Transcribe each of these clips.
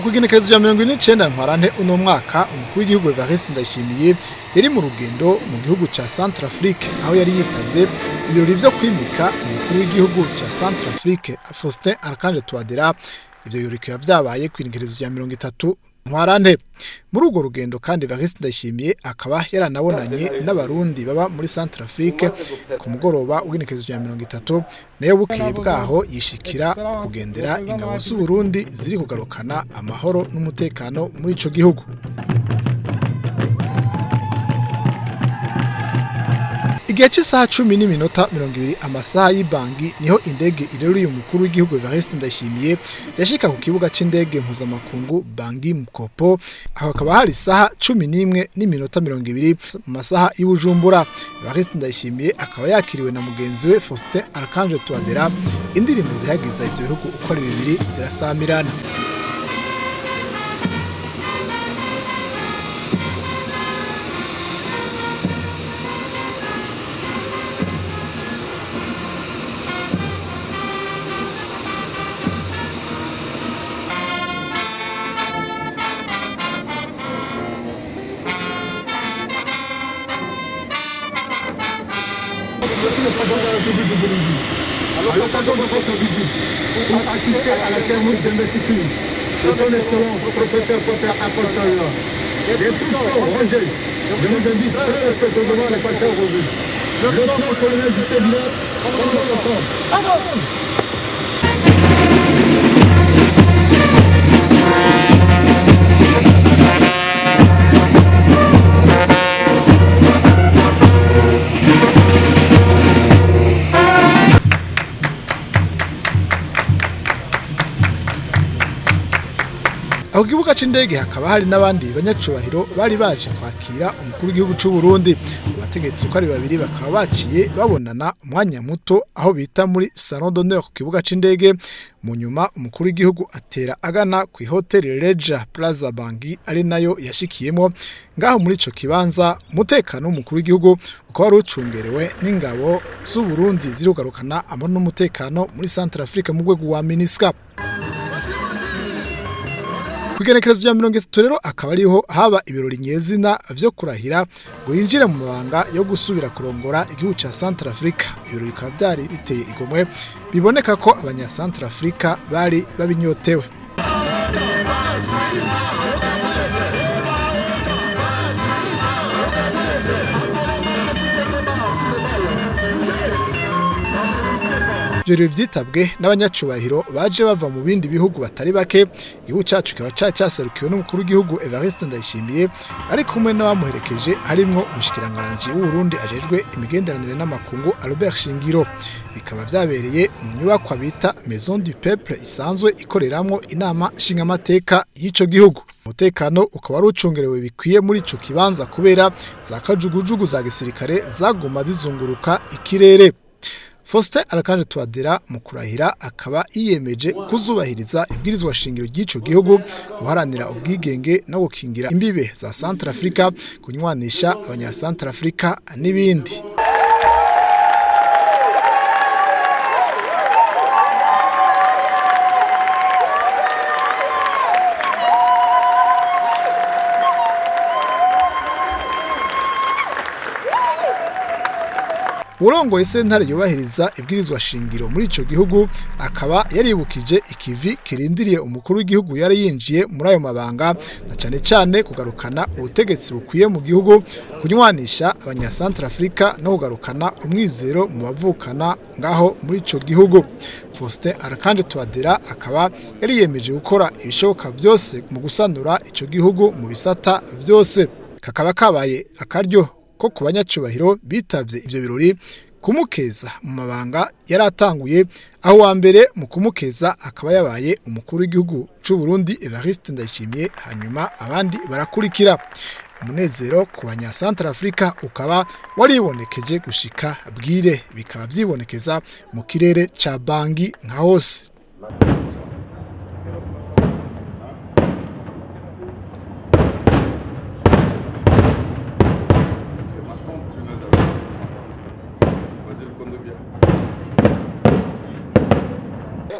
kugenekerezo ya 29 ntwarante uno mwaka umukuru w'igihugu Evariste Ndayishimiye yari mu rugendo mu gihugu ca Centrafrique aho yari yitavye ibirori vyo kwimika umukuru w'igihugu ca Centrafrique Faustin Archange Touadera. Ivyo birori bikaba vyabaye kw'igenekerezo ya 30 ntwarante. Muri urwo rugendo kandi Evariste Ndayishimiye akaba yaranabonanye n'abarundi baba muri Centrafrique ku mugoroba w'igenekerezo ya 30 nayo bukeye bwaho yishikira kugendera ingabo z'u Burundi ziri kugarukana amahoro n'umutekano muri ico gihugu. Igihe cy'isaha 10:20 amasaha y'Ibangi niho indege ireruye umukuru w'igihugu Evariste Ndayishimiye yashika ku kibuga c'indege mpuzamakungu Bangui Mkopo, aho akaba hari isaha 11:20 mu masaha y'Ubujumbura. Evariste Ndayishimiye akaba yakiriwe na mugenzi we Faustin Archange Touadera. Indirimbo zihagiza ivyo bihugu uko ari bibiri zirasamirana. Le président de la République du Burundi, à l'occasion de votre visite, pour assister à la cérémonie d'investiture de son excellence, le professeur Faustin Archange. Les troupes sont rangées. Je vous invite très respectueusement à les passer en revue. Le lieutenant-colonel du cabinet, aho kibuga c'indege hakaba hari n'abandi banyacubahiro bari baje kwakira umukuru w'igihugu c'u Burundi. Abategetsi uko ari babiri bakaba baciye babonana umwanya muto aho bita muri Salon d'honneur ku kibuga c'indege. Mu nyuma umukuru w'igihugu atera agana ku Hotel Regia Plaza Bangui ari nayo yashikiyemo. Ngaho muri ico kibanza umutekano w'umukuru w'igihugu ukaba wari ucungerewe n'ingabo z'u Burundi ziri kugarukana amahoro n'umutekano muri Centrafrique mu rwego wa MINUSCA. Kugenekerezo ya 30 rero akaba ariho haba ibirori nyezina vyo kurahira ngo yinjire mu mabanga yo gusubira kurongora igihugu ca Centrafrique. Ibirori bikaba byari biteye igomwe, biboneka ko abanya Centrafrique bari babinyotewe. Jeri vyitabwe n'abanyacubahiro baje bava mu bindi bihugu batari bake. Igihugu cacu kikaba cyaserukiwe n'umukuru w'igihugu Evariste Ndayishimiye ari kumwe n'abamuherekeje harimwo umushikiranganje w'u Burundi ajejwe imigenderanire n'amakungu Albert Shingiro. Bikaba vyabereye mu nyubakwa bita Maison du Peuple isanzwe ikoreramwo inama nshingamateka y'ico gihugu. Umutekano ukaba ari ucungerewe bikwiye muri ico kibanza kubera za kajugujugu za gisirikare zaguma zizunguruka ikirere. Faustin Archange Touadera mu kurahira akaba yiyemeje kuzubahiriza ibwirizwa shingiro ry'ico gihugu, guharanira ubwigenge no gukingira imbibe za Centrafrique, kunywanisha abanya Centrafrique n'ibindi. Urongoye sentare yubahiriza ibwirizwa shingiro muri ico gihugu akaba yaribukije ikivi kirindiriye umukuru w'igihugu yari yinjiye muri ayo mabanga, na cane cane kugarukana ubutegetsi bukwiye mu gihugu, kunywanisha abanya Centrafrique no kugarukana umwizero mu bavukana ngaho muri ico gihugu. Faustin Archange Touadera akaba yari yemeje gukora ibishoboka byose mu gusanura ico gihugu mu bisata byose. Kakaba kabaye akaryo ko ku banyacubahiro bitavye ivyo birori kumukeza mu mabanga yaratanguye, aho wa mbere mu kumukeza akaba yabaye umukuru w'igihugu c'u Burundi Evariste Ndayishimiye, hanyuma abandi barakurikira. Umunezero ku banya Centrafrique ukaba waribonekeje gushika bwire, bikaba vyibonekeza mu kirere ca Bangui nka hose.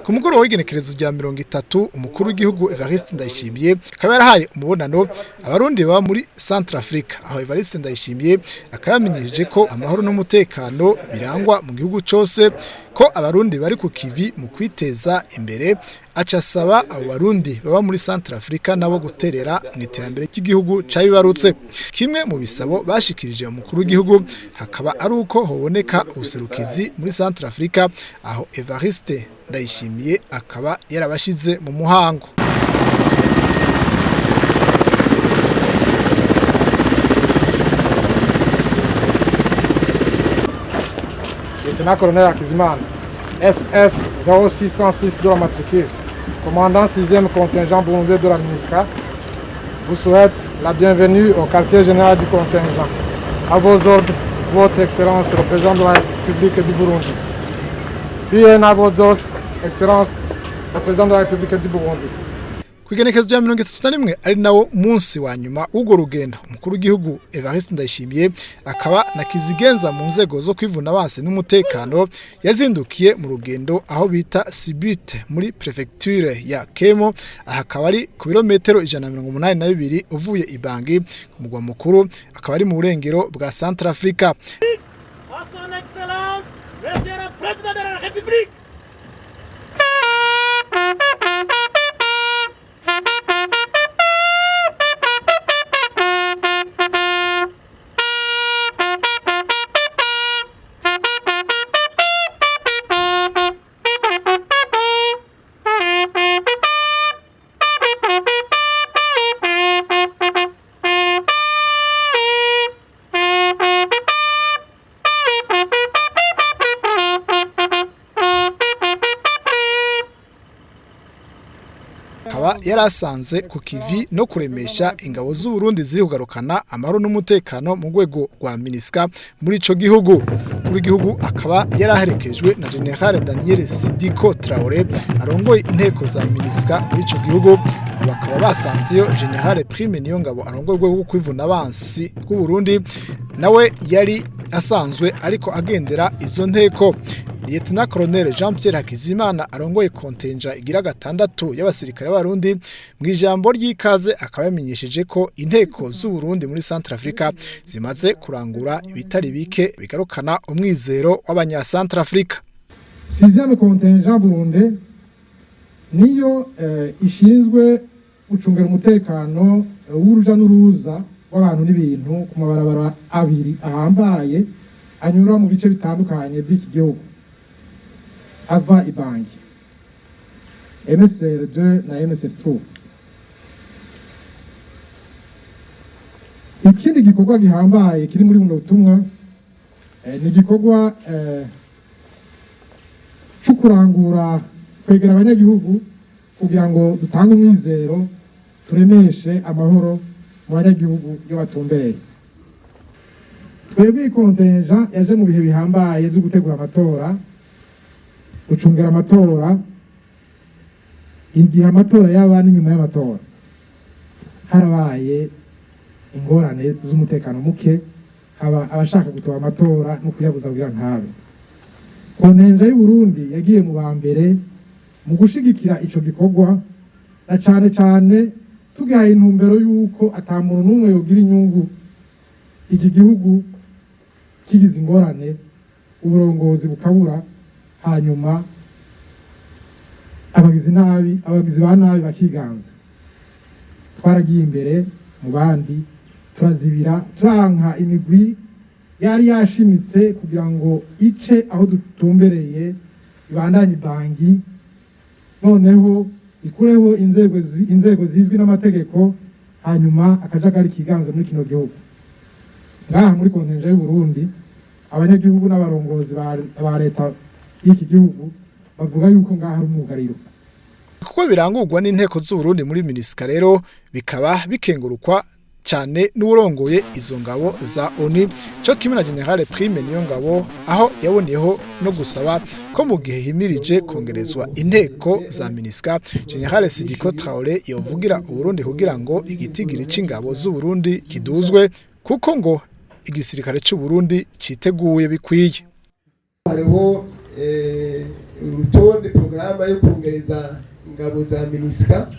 ku mugoroba w'igenekerezo rya 30 umukuru w'igihugu Evariste Ndayishimiye akaba yarahaye umubonano abarundi baba muri Centrafrique aho Evariste Ndayishimiye akayamenyesheje ko amahoro n'umutekano birangwa mu gihugu cyose ko abarundi bari ku kivi mu kwiteza imbere acasaba abo barundi baba muri Centrafrique nabo guterera mu iterambere ry'igihugu cabibarutse. Kimwe mu bisabo bashikirije umukuru w'igihugu hakaba ari uko hoboneka ubuserukizi muri Centrafrique aho Evariste Ndayishimiye akaba yarabashize mu muhango. Lieutenant Colonel Akizimana, SS 0606 de la matricule, commandant 6e contingent burundais de la MINUSCA, vous souhaite la bienvenue au quartier général du contingent. À vos ordres, Votre Excellence, le président de la République du Burundi. Puis à vos ordres, Excellence, le président de la République du Burundi. Kugenekezo rya 31 ari nawo munsi wa nyuma ugo rugendo umukuru w'igihugu Evariste Ndayishimiye akaba nakizigenza mu nzego zo kwivuna abansi n'umutekano yazindukiye mu rugendo aho bita Sibute muri prefecture ya Kemo akaba ari ku birometero 182 uvuye Ibangi ku mugwa mukuru akaba ari mu burengero bwa Centrafrique. Son Excellence, Monsieur le Président de la République. akaba yarasanze ku kivi no kuremesha ingabo z'u Burundi ziri kugarukana amahoro n'umutekano mu rwego rwa MINUSCA muri ico gihugu. Kuri gihugu akaba yaraherekejwe na General Daniel Sidiko Traoré arongoye inteko za MINUSCA muri ico gihugu. Bakaba basanzeyo General Prime Niyongabo arongoye rwo kwivuna abansi bw'u Burundi nawe yari asanzwe ariko agendera izo nteko. Lieutenant Colonel Jean-Pierre Hakizimana arongoye kontenja igira gatandatu y'abasirikare b'Abarundi mu ijambo ry'ikaze akaba yamenyesheje ko inteko z'u Burundi muri Centrafrique zimaze kurangura ibitari bike bigarukana umwizero w'abanya Centrafrique. 6e contingent Burundi niyo ishinzwe gucungera umutekano w'uruja n'uruza w'abantu n'ibintu ku mabarabara abiri ahambaye anyura mu bice bitandukanye by'iki gihugu. Ava Ibangi, MSR2 na MSR3. Ikindi gikorwa gihambaye kiri muri buno butumwa ni gikorwa cyo kurangura kwegera abanyagihugu kugira ngo dutange umwizero turemeshe amahoro mu banyagihugu yo batumbereye. Twebwe kontenja yaje mu bihe bihambaye byo gutegura amatora, gucungera amatora, igihe amatora yaba n'inyuma y'amatora harabaye ingorane z'umutekano muke, haba abashaka gutoba amatora no kuyabuza kugira ntabe. Kontenja y'u Burundi yagiye mu bambere mu gushigikira ico gikorwa na cane tugihaye intumbero yuko atamuntu n'umwe yogira inyungu iki gihugu kigize ingorane uburongozi bukabura hanyuma abagizi ba nabi bakiganza. Twaragiye imbere mu bandi turazibira turanka imigwi yari yashimitse kugira ngo ice aho dutumbereye ibandanye Ibangi, noneho ikureho inzego zizwi n'amategeko hanyuma akajagari kiganza muri kino gihugu. Ngaha muri kontenja y'u Burundi abanyagihugu n'abarongozi ba leta y'iki gihugu bavuga yuko ngaha ari umugariro. Kuko birangurwa n'inteko z'u Burundi muri MINUSCA rero bikaba bikengurukwa cyane n'urongoye izo ngabo za ONU cyo kimwe na General Prime Niyongabo aho yaboneyeho no gusaba ko mu gihe himirije kongerezwa inteko za MINUSCA General Sidiko Traoré yovugira u Burundi kugira ngo igitigiri c'ingabo z'u Burundi kiduzwe kuko ngo igisirikare cy'u Burundi citeguye bikwiye. Hariho urutonde porogaramu yo kongereza ingabo za MINUSCA.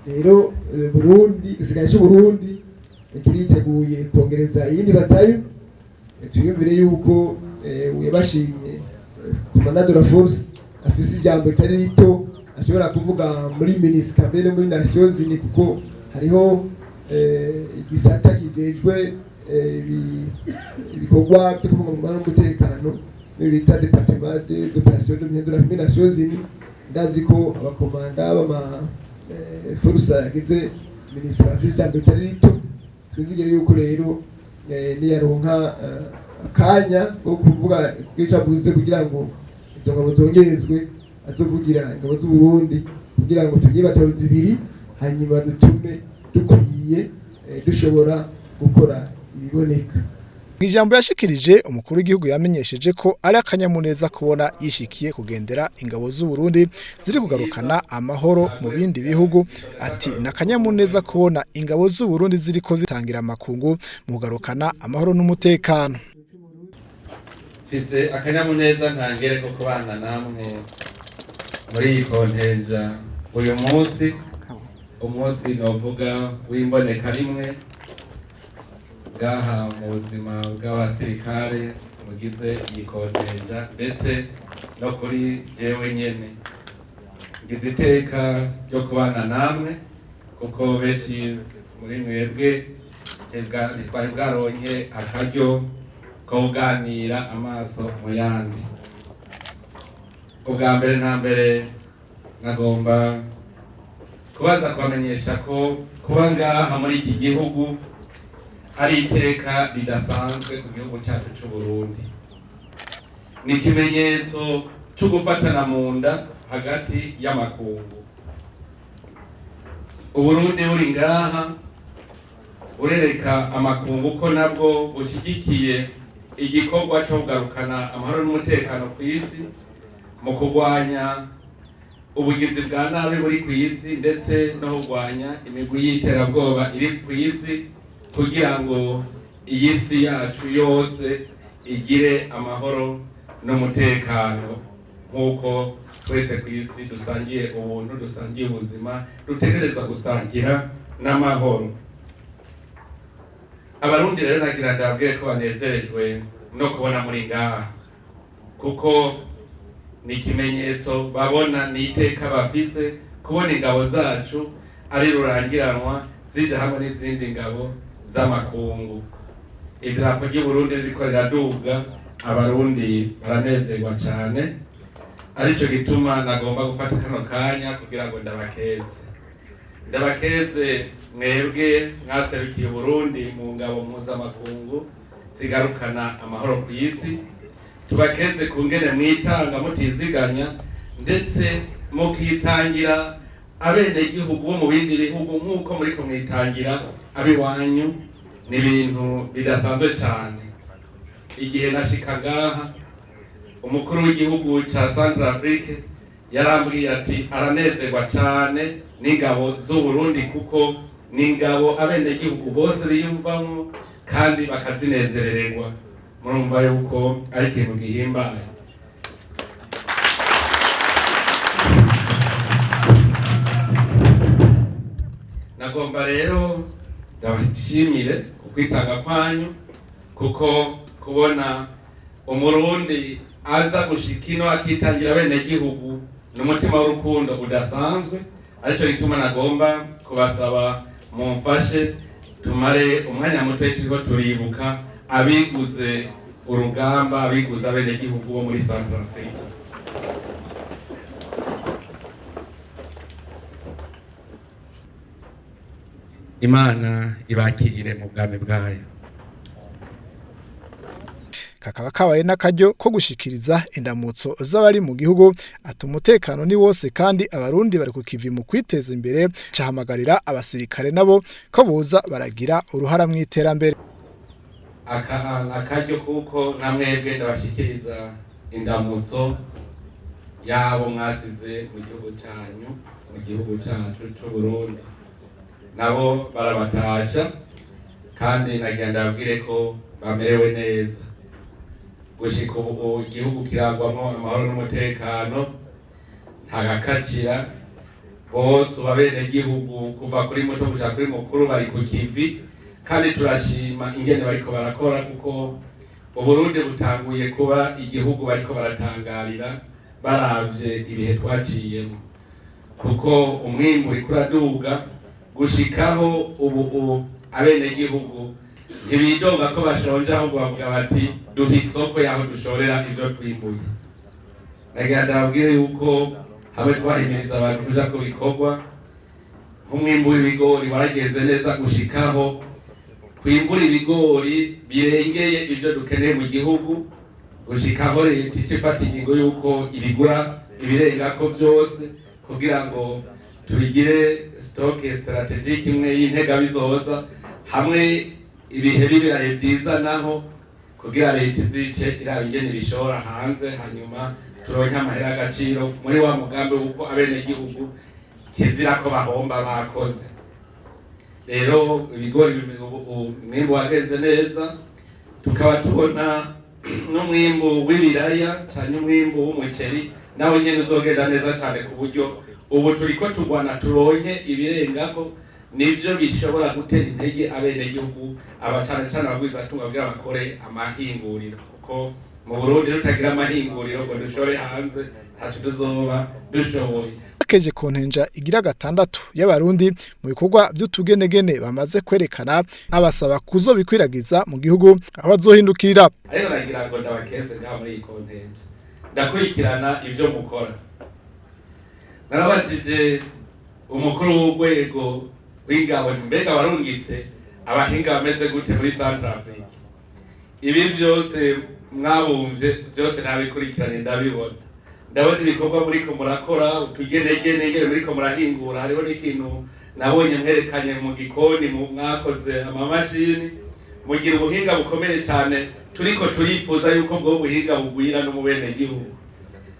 Rero Burundi, igisirikare cy'Uburundi kiriteguye kongereza iyindi batayo. Tuyumvire yuko yabashimye Commandant de la Force afise ijambo ritari rito ashobora kuvuga muri MINUSCA mbere muri Nations Unies, kuko hariho igisata kijejwe ibikorwa byo kubungabunga n'umutekano bita Departement des Opérations de la Nations Unies. Ndazi ko abakomanda b'ama force yagize MINUSCA afise ijambo ritari rito. Twizigire yuko rero niyaronka akanya ko kuvuga bwicabuze kugira ngo izo ngabo zongerezwe, azovugira ingabo z'u Burundi kugira ngo tugire bataho zibiri, hanyuma dutume dukwiye dushobora gukora ibiboneka. Ijambo yashikirije umukuru w'igihugu yamenyesheje ko ari akanyamuneza kubona yishikiye kugendera ingabo z'u Burundi ziri kugarukana amahoro mu bindi bihugu. Ati nakanyamuneza kubona ingabo z'u Burundi ziriko zitangira amakungu mu kugarukana amahoro n'umutekano. Fise akanyamuneza ntangere ko kubana namwe muri iyi kontenja uyu umunsi novuga w'imboneka rimwe gaha mu buzima bw'abasirikare mugize iyi kontenja, ndetse no kuri jewe nyene ngize iteka ryo kubana namwe, kuko benshi muri mwebwe twari bwaronke akaryo ko kuganira amaso mu yandi. Ubwa mbere na mbere nagomba kubaza kubamenyesha ko kuba ngaha muri iki gihugu ari iteka ridasanzwe ku gihugu cyacu cy'u Burundi. Ni ikimenyetso cyo gufatana mu nda hagati y'amakungu. Uburundi buri ngaha urereka amakungu ko nabwo bushyigikiye igikorwa cyo kugarukana amahoro n'umutekano ku isi, mu kurwanya ubugizi bwa nabi buri ku isi, ndetse no kurwanya imigwi y'iterabwoba iri ku isi, kugira ngo iyi si yacu yose igire amahoro n'umutekano, nk'uko twese ku isi dusangiye ubuntu, dusangiye ubuzima, dutegerezwa gusangira n'amahoro. Abarundi rero nagira ndababwiye ko banezerejwe no kubona muri ngaha, kuko ni ikimenyetso babona, ni iteka bafise kubona ingabo zacu ari rurangiranwa zije hamwe n'izindi ngabo z'amakungu. Idarapo ry'u Burundi riko riraduga, abarundi baranezerwa cyane. Arico gituma nagomba gufata kano kanya kugira ngo ndabakeze mwebwe mwaserukiye Burundi mu ngabo mpuzamakungu zigarukana amahoro ku isi. Tubakeze ku ngene mwitanga mutiziganya, ndetse mukitangira abenegihugu bo mu bindi bihugu nk'uko muriko mwitangira abiwanyu. Ni ibintu bidasanzwe cyane. Igihe nashika ngaha, umukuru w'igihugu ca Centrafrique yarambwiye ati aranezerwa cyane n'ingabo z'u Burundi, kuko ni ingabo abenegihugu bose biyumvamo kandi bakazinezerererwa. Murumva yuko ari ikintu gihimbaye. Nagomba rero ndabashimire kukwitanga kwanyu, kuko kubona umurundi aza gushikino akitangira abenegihugu n'umutima w'urukundo udasanzwe. Aricyo gituma nagomba kubasaba mumfashe tumare umwanya muto turiko turibuka abiguze urugamba, abiguze abenegihugu bo muri Centrafrique. Imana ibakirire mu bwami bwayo. Kakaba kabaye n'akaryo ko gushikiriza indamutso z'abari mu gihugu. Ati umutekano ni wose kandi abarundi bari ku kivi mu kwiteza imbere. Cahamagarira abasirikare nabo ko boza baragira uruhara mu iterambere. Akaryo kuko namwebwe ndabashikiriza indamutso yabo mwasize mu gihugu cyanyu, mu gihugu cyacu cy'u Burundi. Nabo barabatasha kandi nagira ndababwire ko bamerewe neza. gushika ubu igihugu kirangwamwo amahoro n'umutekano ntagakacira bose abenegihugu kuva kuri muto gushika kuri mukuru bari ku kivi kandi turashima ingene bariko barakora kuko Uburundi butanguye kuba igihugu bariko baratangarira baravye ibihe twaciyemo kuko umwimbu uriko uraduga gushikaho ubu abenegihugu ntibidoga ko bashonje ahubwo bavuga bati duha isoko yaho dushorera ivyo twimbuye. Nagira ndabwire yuko hamwe twahimiriza abantu kuja ku bikorwa nk'umwimbu w'ibigori waragenze neza gushikaho kwimbura ibigori birengeye ivyo dukeneye mu gihugu gushikaho leta icifata ingingo yuko ibigura ibirengako vyose kugira ngo tubigire stock strategic imwe y'intega bizoza hamwe ibihe bibiraye vyiza naho kugira leta izice iraba ingene bishora hanze hanyuma turonke amahera y'agaciro muri wa mugambi wuko abenegihugu kizira ko bahomba bakoze. Rero ibigori umwimbu wagenze neza tukaba tubona n'umwimbu w'ibiraya cyane umwimbu w'umuceri nawe nyene uzogenda neza cyane ku buryo ubu turiko turwana turonke ibirengako nivyo bishobora gutera intege abenegihugu abacane cyane abagwiza tunga kugira bakore amahinguriro kuko mu Burundi rutagira amahinguriro ngo dushore hanze ntaco tuzoba dushoboye. Keje kontenja igira gatandatu y'abarundi mu bikorwa by'utugenegene bamaze kwerekana abasaba kuzobikwiragiza mu gihugu abazohindukira. Ariko nagira ngo ndabakenze ngaha muri iyi kontenja ndakurikirana ivyo mukora. Narabajije umukuru w'urwego w'ingabo mbega warungitse abahinga bameze gute muri Centrafrique. Ibi byose mwabumvye byose nabikurikiranye ndabibona. Ndabona ibikorwa muriko murakora utugenegene ngere muriko murahingura hariho n'ikintu nabonye mwerekanye mu gikoni mwakoze amamashini mugira ubuhinga bukomeye cyane turiko turifuza yuko bwo buhinga bugwira no mu bene gihugu.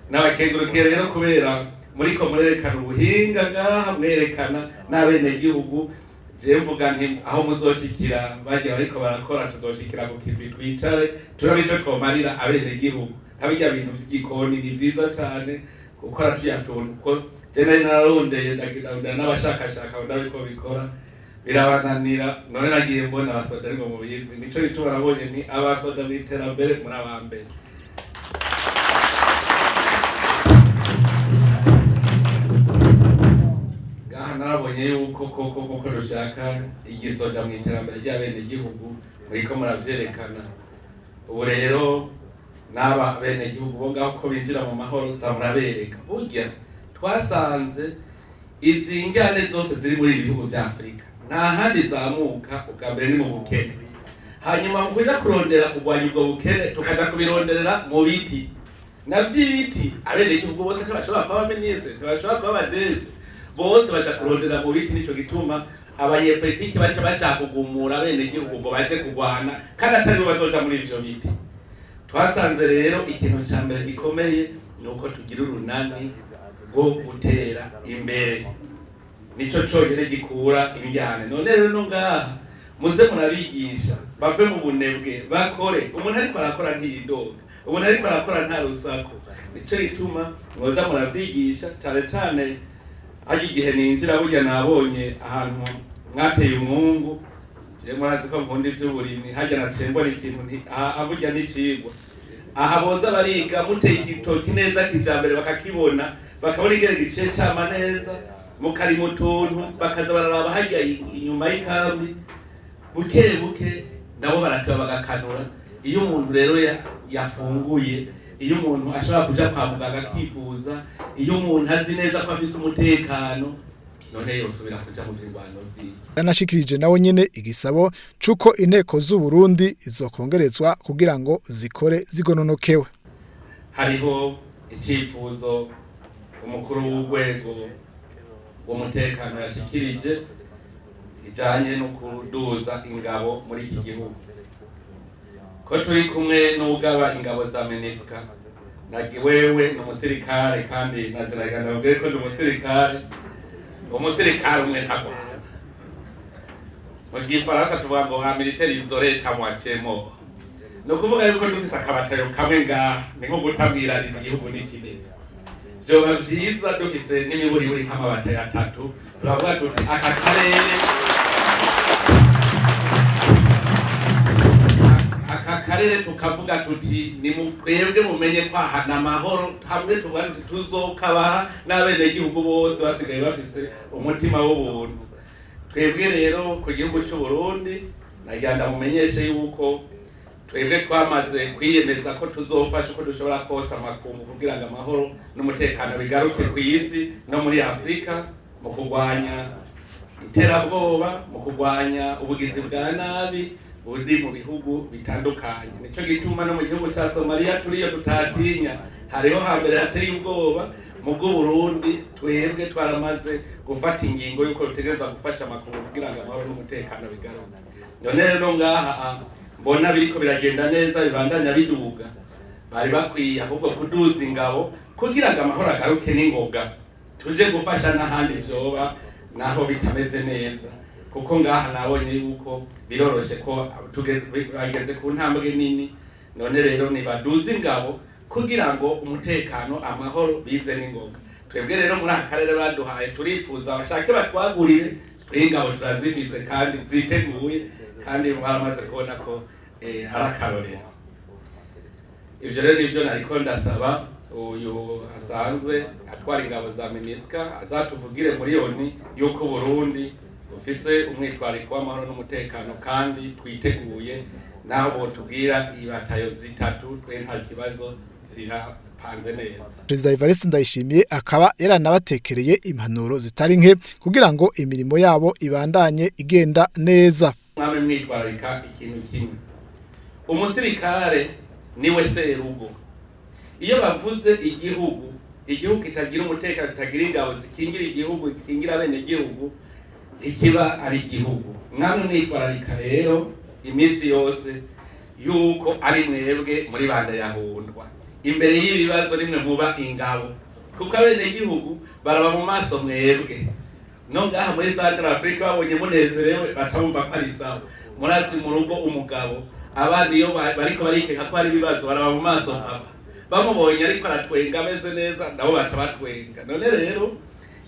Nabakengurukiye rero kubera muriko murerekana ubuhinga ngaha mwerekana n'abene gihugu je mvuga nti aho muzoshikira baje bariko barakora tuzoshikira ku kivi twicare turabico twomarira abene gihugu. Habijya bintu by'igikoni ni byiza cyane gukora tuyatuntu ko jene nararondeye ndagira n'abashakashaka ndabiko bikora birabananira none nagiye mbona abasoda ngo mubizi nico bituma nabonye ni abasoda b'iterambere muri abambere. Gaha narabonye yuko koko dushaka igisoda mu iterambere ry'abene gihugu muriko muravyerekana. Ubu rero naba bene gihugu bo ngaho ko binjira mu mahoro zamurabereka burya twasanze izi ngane zose ziri muri ibihugu vya Afrika nta handi zamuka ukambere ni mu bukene hanyuma mu kuja kurondera kugwanya ubwo bukene tukaja kubironderera mu biti navyo ibiti abene gihugu bose ntibashobora kuba ministre ntibashobora kuba badete bose baja kurondera mu biti nico gituma abanyepolitiki baca bashaka kugumura abene gihugu ngo baje kugwana kandi atari bazoja muri ivyo biti. Twasanze rero ikintu cya mbere gikomeye nuko tugira urunani rwo gutera imbere nico cyonyine gikura imyane. None rero ngaha muze murabigisha bave mu bunebwe bakore umuntu ariko arakora ntiyidoga umuntu ariko arakora nta rusako nico gituma mwoza muravyigisha cyane cyane aje igihe ninjira burya nabonye ahantu mwateye umwungu murazi ko mpundi vy'uburimyi hajya nacembwa n'ikintu aburya n'icigwa aha boza bariga muteye igitoki neza kijambere bakakibona bakabona igere gice cyama neza mukari mutuntu bakaza bararaba hajya inyuma y'ikambi buke buke nabo barataba bagakanura. Iyo umuntu rero yafunguye iyo umuntu ashobora kuja kwa muganga akivuza iyo umuntu azi neza ko afise umutekano none yosubira kuja mu vyingwano vy'iki. Yanashikirije nawe nyene igisabo cuko inteko z'u Burundi izokongerezwa kugira ngo zikore zigononokewe. Hariho icifuzo umukuru w'urwego w'umutekano yashikirije ijanye no kuduza ingabo muri iki gihugu ko turi kumwe n'ugaba ingabo za MINUSCA wewe ni umusirikare kandi naziragana ubwire ko ndi umusirikare umwe ntagwana mu gifaransa tuvuga ngo ha militaire isolé ta moitié mort no kuvuga yuko dufise akabatero kamwe ngaha ni nko gutabwiraniza igihugu n'ikindi vyoba vyiza dufise n'imiburi nk'amabatero 3 turavuga tuti aka karere tukavuga tuti ni mukwebwe mumenye kwahana amahoro hamwe tuvuga tuti tuzokabaha n'abene igihugu bose basigaye bafise umutima w'ubuntu. Twebwe rero ku gihugu cy'u Burundi nagenda mumenyeshe yuko twebwe twamaze kwiyemeza ko tuzofasha uko dushobora kose amakungu kugira ngo amahoro n'umutekano bigaruke ku isi no muri Afrika mu kurwanya iterabwoba, mu kurwanya ubugizi bwa nabi buri mu bihugu bitandukanye. Nico gituma no mu gihugu cya Somalia turiyo tutatinya, hariho hambere hatari ubwoba mu Burundi twebwe twaramaze gufata ingingo yuko dutegereza gufasha amakungu kugira ngo amahoro n'umutekano bigaruke. None rero ngaha mbona biriko biragenda neza bibandanya biduga, bari bakwiye ahubwo kuduza ingabo kugira ngo amahoro agaruke n'ingoga, tuje gufasha n'ahandi vyoba naho bitameze neza, kuko ngaha nabonye yuko biroroshe ko bageze ku ntambwe nini. None rero nibaduza ingabo kugira ngo umutekano amahoro bize n'ingoga. Twebwe rero muri akarere baduhaye turifuza bashake batwagurire twingabo turazifise kandi ziteguye kandi baramaze kubona ko arakarorera. Ivyo rero nivyo nariko ndasaba uyu asanzwe atwara ingabo za MINUSCA azatuvugire muri yoni yuko Burundi ufise umwitwariko w'amahoro n'umutekano kandi twiteguye naho botubwira ibatayo zitatu twe nta kibazo zirapanze neza. Perezida Evariste Ndayishimiye akaba yaranabatekereye impanuro zitari nke kugira ngo imirimo yabo ibandanye igenda neza. Mwame mwitwarika ikintu kimwe, umusirikare niwe serugo. Iyo bavuze igihugu kitagira umutekano, kitagira ingabo zikingira igihugu, zikingira bene igihugu, ikiba ari igihugu. Mwamwe mwitwararika rero imisi yose yuko ari mwebwe muri banda yahundwa imbere y'ibibazo rimwe muba ingabo, kuko abene igihugu baraba mu maso mwebwe. No ngaha muri Central Africa babonye munezerewe bacamumva ko ari sawa, murazi mu rugo umugabo abandi iyo bariko barikeka ko ari ibibazo baraba mu maso papa, bamubonye ariko aratwenga ameze neza nabo baca batwenga. None rero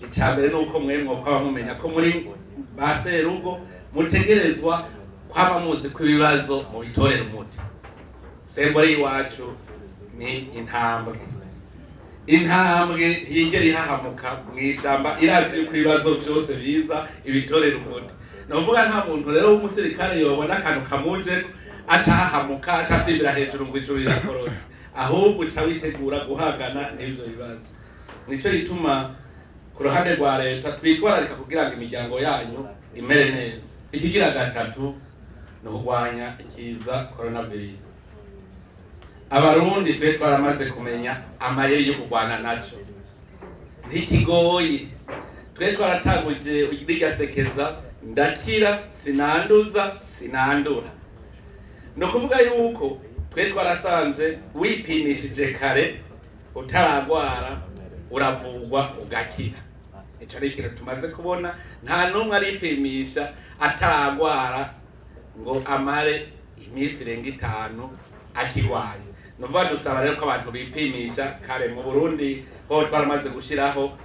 icyambere nuko mwemwe kwa bamumenya ko muri baserugo mutegerezwa kwaba muzi ku bibazo mu bitorera umuti. Sembori iwacu ni intambwe ntiyigera ihahamuka mw'ishamba, irazi yuko ibibazo byose biza ibitorera umuti. Novuga nta muntu rero w'umusirikare yobona akantu kamuje aca hahamuka aca asimbira hejuru ngo ijuru rirakorotse, ahubwo uca witegura guhagana n'ivyo bibazo. Nico gituma ku ruhande rwa leta twitwararika kugira ngo imiryango yanyu imere neza. Ikigira gatatu no kurwanya ikiza coronavirus. Abarundi twe twaramaze kumenya amayeri yo kurwana naco, ntikigoye. Twe twaratanguje ugigasekeza ndakira sinanduza sinandura. No kuvuga yuko twe twarasanze wipinishije kare utaragwara uravugwa ugakira. Ico ari ikintu tumaze kubona, nta numwe aripimisha atagwara ngo amare imisi irenga 5 akirwaye. Nuvuga dusaba rero ko abantu bipimisha kare. Mu Burundi ho twaramaze gushiraho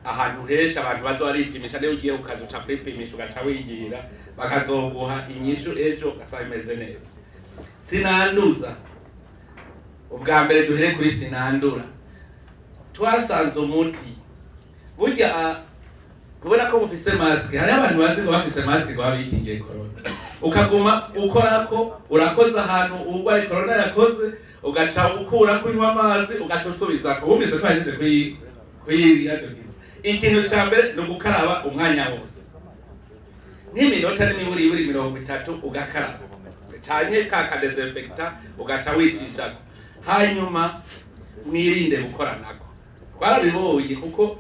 ahantu hesha abantu bazo baripimisha, niyo ugiye ukaza uca kwipimisha ugaca wigira bakazoguha inyishu ejo gasaba imeze neza. Sinanduza, ubwa mbere duhere kuri sinandura. Twasanze umuti burya kubona ko mufise mask, hari abantu bazi ngo bafise mask ngo babikingiye corona, ukaguma ukorako urakoze ahantu urwaye corona yakoze ugaca ukura kunywa amazi ugacusubiza ko ubumise twaje kuri yadokiza. Ikintu cya mbere no gukaraba umwanya wose, n'iminota n'imiburi 30 ugakaraba cyane ka desinfecta ugaca wicisha. Hanyuma mwirinde gukora nako, twarabibonye kuko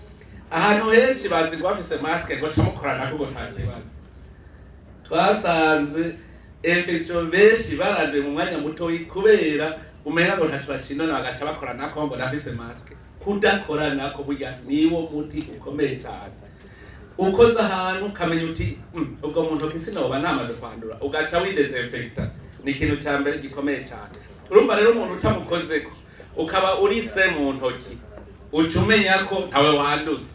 ahantu henshi bazi ngo bafise mask ngo camukorana ko nta kibazo. Twasanze infection benshi barande mu mwanya muto kubera umenya ngo ntacyo bacinona bagaca bakorana ko ngo ndafise mask. Kudakorana ko burya niwo muti ukomeye cyane. Ukoza ahantu kamenya uti ubwo muntu kisinoba namaze kwandura ugaca widesinfecta ni ikintu cya mbere gikomeye cyane. Urumva rero umuntu utamukozeko ukaba uri se mu ntoki uca umenya ko ntawe wanduza,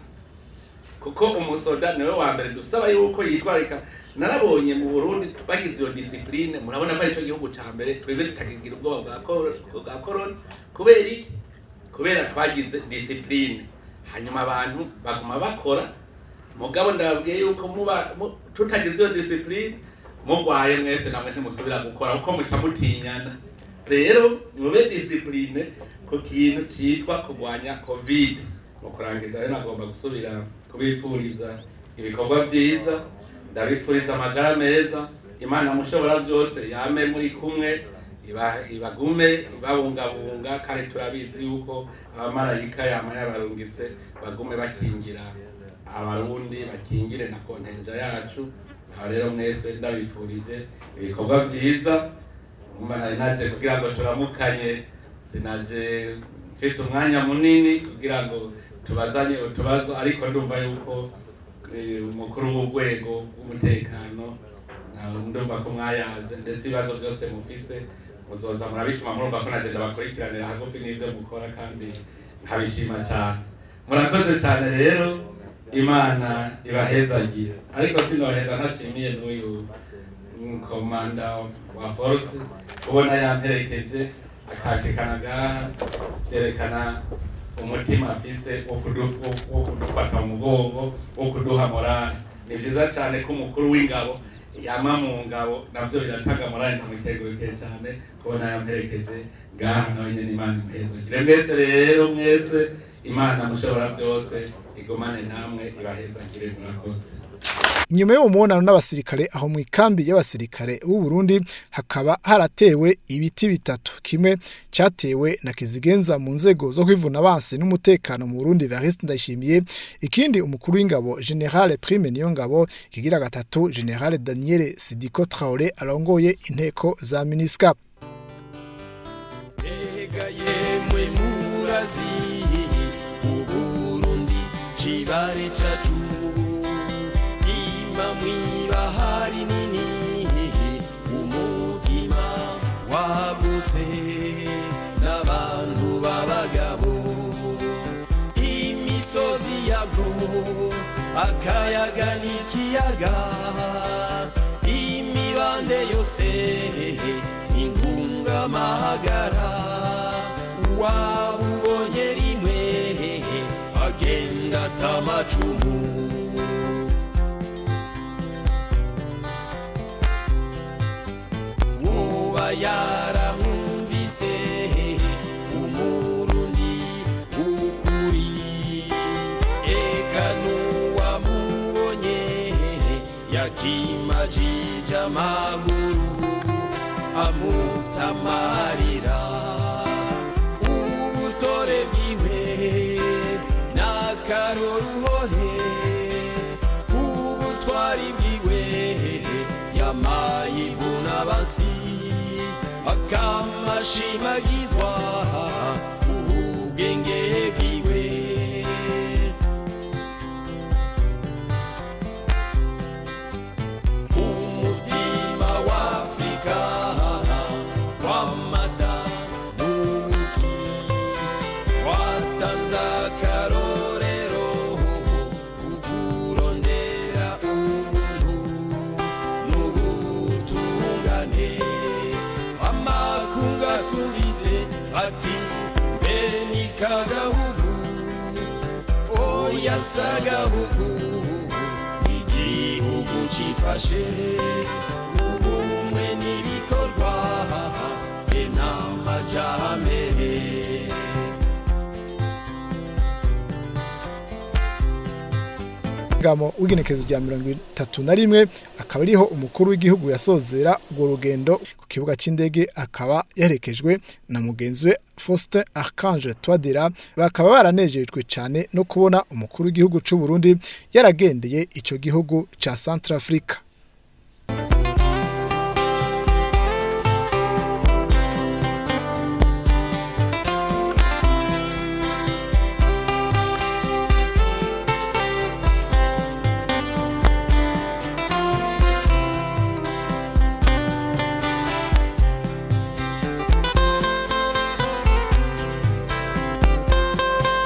kuko umusoda niwe wa mbere dusaba yuko yitwarika. Narabonye mu Burundi bagize iyo discipline, murabona ko ico gihugu ca mbere twebwe tutakigira ubwoba bwa corona. Kubera iki? Kubera twagize discipline, hanyuma abantu baguma bakora. Mugabo ndababwiye yuko tutagize iyo discipline mugwaye mwese namwe ntimusubira gukora kuko muca mutinyana. Rero mube discipline ku kintu cyitwa kurwanya covid. Mu kurangiza rero nagomba gusubira kubifuriza ibikorwa byiza, ndabifuriza amagara meza, Imana mushobora byose yame muri kumwe, ibagume ibabungabunga, kandi turabizi yuko abamarayika yama yabarungitse bagume bakingira abarundi, bakingire na kontenja yacu. Aha rero mwese ndabifurije ibikorwa byiza. Umwana naje kugira ngo turamukanye, sinaje mfise umwanya munini kugira ngo tubazanye utubazo, ariko ndumva yuko umukuru w'urwego w'umutekano ndumva ko mwayaze, ndetse ibibazo byose mufise muzoza murabituma, murumva ko naje ndabakurikiranira hagufi n'ibyo mukora, kandi nkabishima cyane. Murakoze cyane rero, Imana ibahezagira. Ariko sinoheza nashimiye n'uyu komanda wa force ubona yamperekeje akashikana gaha, byerekana umutima afise wo kudufata mu mugongo, wo kuduha morale. Ni vyiza cyane ko umukuru w'ingabo yama mu ngabo, navyo biratanga morale ntamukegurike cyane kubona yamperekeje gaha. Nawe nyene Imana imuhezagire. Mwese rero, mwese Imana mushobora byose igomane namwe ibahezagire. Murakoze. Nyuma yo mubonano n'abasirikare aho mu ikambi y'abasirikare b'u Burundi hakaba haratewe ibiti bitatu. Kimwe cyatewe na Kizigenza mu nzego zo kwivuna abansi n'umutekano mu Burundi Evariste Ndayishimiye, ikindi umukuru w'ingabo General Prime Niyongabo, kigira gatatu General Daniel Sidiko Traoré arongoye inteko za MINUSCA. Chibare chachu mwibahari nini umutima wagutse n'abantu b'abagabo, imisozi yabwo akayaga n'ikiyaga, imibande yose ingungamahagara. Wabubonye rimwe agenda tamacumu, yaramwumvise umurundi ukuri, eka n'uwamubonye yakimajije amaguru amutamarira. Ubutore bwiwe n'akaroruhore, ubutwari bwiwe yamayivuna abansi, akamashimagizwa ubwenge bwiwe. Umutima wa Afrika wamata n'ubuki, watanze akarorero kukurondera ubuntu n'ubutungane. Amakunga tuvise ati beni kagahugu, oya sagahugu, igihugu cifashe ubumwe n'ibikorwa n'amajambere. Ngamo w'igenekerezo rya 31 akaba ariho umukuru w'igihugu yasozera urwo rugendo ku kibuga c'indege, akaba yarekejwe na mugenzi we Faustin Archange Touadera. Bakaba baranejejwe cyane no kubona umukuru w'igihugu c'u Burundi yaragendeye ico gihugu ca Centrafrique.